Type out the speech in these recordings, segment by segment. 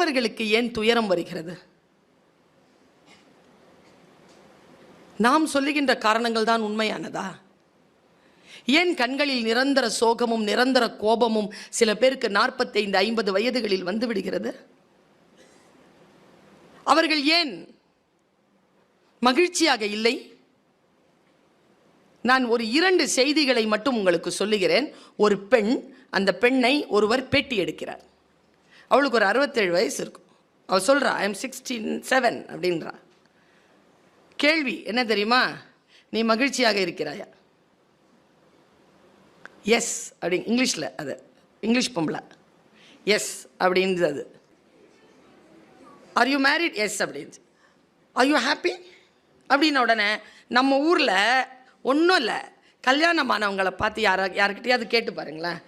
மற்றவர்களுக்கு ஏன் துயரம் வருகிறது? நாம் சொல்லுகின்ற காரணங்கள் தான் உண்மையானதா? ஏன் கண்களில் நிரந்தர சோகமும் நிரந்தர கோபமும் சில பேருக்கு 45-50 வயதுகளில் வந்து விடுகிறது? அவர்கள் ஏன் மகிழ்ச்சியாக இல்லை? நான் ஒரு 2 செய்திகளை மட்டும் உங்களுக்கு சொல்லுகிறேன். ஒரு பெண், அந்த பெண்ணை ஒருவர் பேட்டி எடுக்கிறார். அவளுக்கு ஒரு 67 வயசு இருக்கும். அவள் சொல்கிறா, ஐ எம் 67 அப்படின்றா. கேள்வி என்ன தெரியுமா? நீ மகிழ்ச்சியாக இருக்கிறாயா? எஸ் அப்படி இங்கிலீஷில், அது இங்கிலீஷ் பொம்பளை. எஸ் அப்படின்றது. அது ஆர் யூ மேரிட்? எஸ் அப்படின்னு. ஆர் யூ ஹாப்பி அப்படின்ன உடனே நம்ம ஊரில் ஒன்றும் இல்லை, கல்யாணமானவங்களை பார்த்து யாருக்கிட்டையாவது கேட்டு பாருங்களேன்,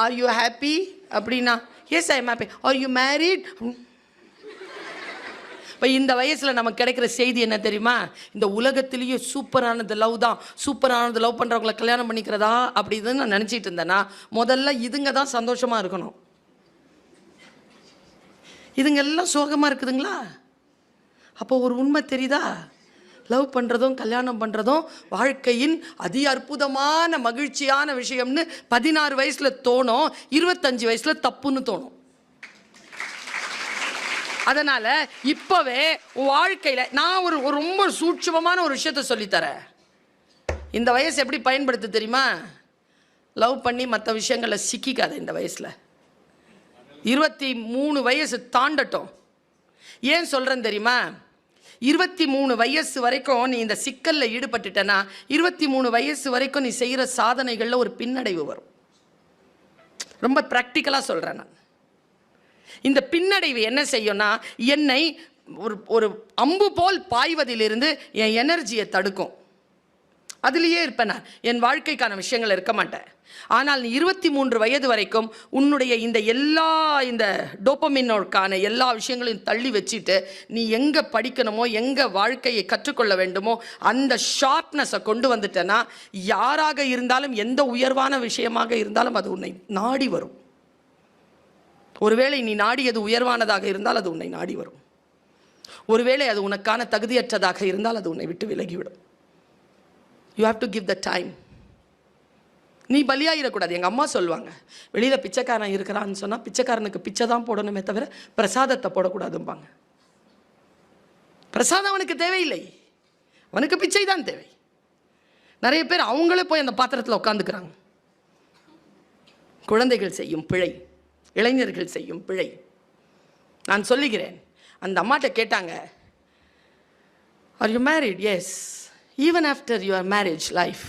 ஆர் யூ ஹாப்பி அப்படின்னா yes I am happy. Are you married? இப்போ இந்த வயசில் நமக்கு கிடைக்கிற செய்தி என்ன தெரியுமா? இந்த உலகத்திலேயே சூப்பரானது லவ் தான். சூப்பரானது லவ் பண்ணுறவங்களை கல்யாணம் பண்ணிக்கிறதா அப்படின்னு நான் நினச்சிட்டு இருந்தேன்னா, முதல்ல இதுங்க தான் சந்தோஷமாக இருக்கணும். இதுங்க எல்லாம் சோகமாக இருக்குதுங்களா? அப்போ ஒரு உண்மை தெரியுதா? லவ் பண்ணுறதும் கல்யாணம் பண்ணுறதும் வாழ்க்கையின் அதி அற்புதமான மகிழ்ச்சியான விஷயம்னு 16 வயசில் தோணும், 25 வயசில் தப்புன்னு தோணும். அதனால் இப்போவே வாழ்க்கையில் நான் ஒரு ரொம்ப சூட்சமமான ஒரு விஷயத்தை சொல்லித்தரேன். இந்த வயசு எப்படி பயன்படுத்த தெரியுமா? லவ் பண்ணி மற்ற விஷயங்களை சிக்கிக்காத. இந்த வயசில் 23 வயசு தாண்டட்டும். ஏன் சொல்கிறேன் தெரியுமா? 23 வயசு வரைக்கும் நீ இந்த சிக்கலில் ஈடுபட்டுட்டனா 23 வயசு வரைக்கும் நீ செய்கிற சாதனைகளில் ஒரு பின்னடைவு வரும். ரொம்ப ப்ராக்டிக்கலாக சொல்கிறேன் நான். இந்த பின்னடைவு என்ன செய்யும்னா, என்னை ஒரு அம்பு போல் பாய்வதிலிருந்து என் எனர்ஜியை தடுக்கும். அதுலேயே இருப்பேன் நான், என் வாழ்க்கைக்கான விஷயங்கள் இருக்க மாட்டேன். ஆனால் நீ 23 வயது வரைக்கும் உன்னுடைய இந்த டோபமினோக்கான எல்லா விஷயங்களையும் தள்ளி வச்சுட்டு நீ எங்கே படிக்கணுமோ, எங்கே வாழ்க்கையை கற்றுக்கொள்ள வேண்டுமோ அந்த ஷார்ப்னஸை கொண்டு வந்துட்டேன்னா, யாராக இருந்தாலும் எந்த உயர்வான விஷயமாக இருந்தாலும் அது உன்னை நாடி வரும். ஒருவேளை நீ நாடியது உயர்வானதாக இருந்தால் அது உன்னை நாடி வரும். ஒருவேளை அது உனக்கான தகுதியற்றதாக இருந்தால் அது உன்னை விட்டு விலகிவிடும். You have to give the time. நீ பலியாயிடக்கூடாது. எங்கள் அம்மா சொல்லுவாங்க, வெளியில் பிச்சைக்காரன் இருக்கிறான்னு சொன்னால் பிச்சைக்காரனுக்கு பிச்சை தான் போடணுமே தவிர பிரசாதத்தை போடக்கூடாதும்பாங்க. பிரசாதம் அவனுக்கு தேவையில்லை, அவனுக்கு பிச்சை தான் தேவை. நிறைய பேர் அவங்களே போய் அந்த பாத்திரத்தில் உட்காந்துக்கிறாங்க. குழந்தைகள் செய்யும் பிழை, இளைஞர்கள் செய்யும் பிழை. நான் சொல்லுகிறேன், அந்த அம்மாட்ட கேட்டாங்க, are you married? Yes. Even after your marriage life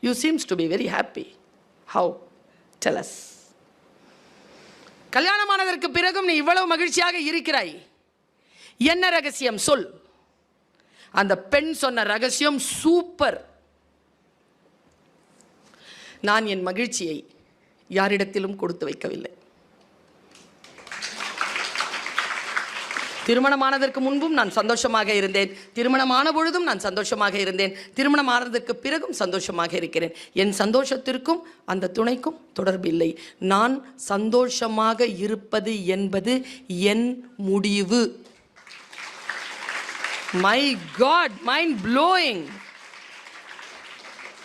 you seems to be very happy. How? Tell us. கல்யாணமானதற்கு பிறகும் நீ இவ்வளவு மகிழ்ச்சியாக இருக்கிறாய், என்ன ரகசியம் சொல்? அந்த பெண் சொன்ன ரகசியம் சூப்பர். நான் என் மகிழ்ச்சியை யாரிடத்திலும் கொடுத்து வைக்கவில்லை. திருமணமானதற்கு முன்பும் நான் சந்தோஷமாக இருந்தேன், திருமணமான பொழுதும் நான் சந்தோஷமாக இருந்தேன், திருமணமானதற்கு பிறகும் சந்தோஷமாக இருக்கிறேன். என் சந்தோஷத்திற்கும் அந்த துணைக்கும் தொடர்பில்லை. நான் சந்தோஷமாக இருப்பது என்பது என் முடிவு. My God, mind blowing.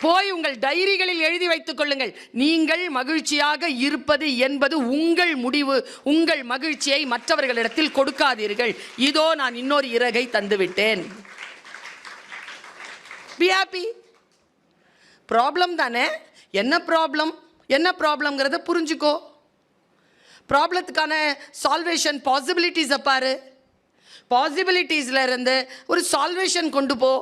போய் உங்கள் டைரிகளில் எழுதி வைத்துக் கொள்ளுங்கள். நீங்கள் மகிழ்ச்சியாக இருப்பது என்பது உங்கள் முடிவு. உங்கள் மகிழ்ச்சியை மற்றவர்களிடத்தில் கொடுக்காதீர்கள். இதோ நான் இன்னொரு இறகை தந்துவிட்டேன். Be happy. ப்ராப்ளம் தானே? என்ன ப்ராப்ளம்? என்ன ப்ராப்ளம்ங்கிறத புரிஞ்சுக்கோ. ப்ராப்ளத்துக்கான சால்வேஷன் பாசிபிலிட்டிஸை பாரு. பாசிபிலிட்டிஸில் இருந்து ஒரு சால்வேஷன் கொண்டு போ.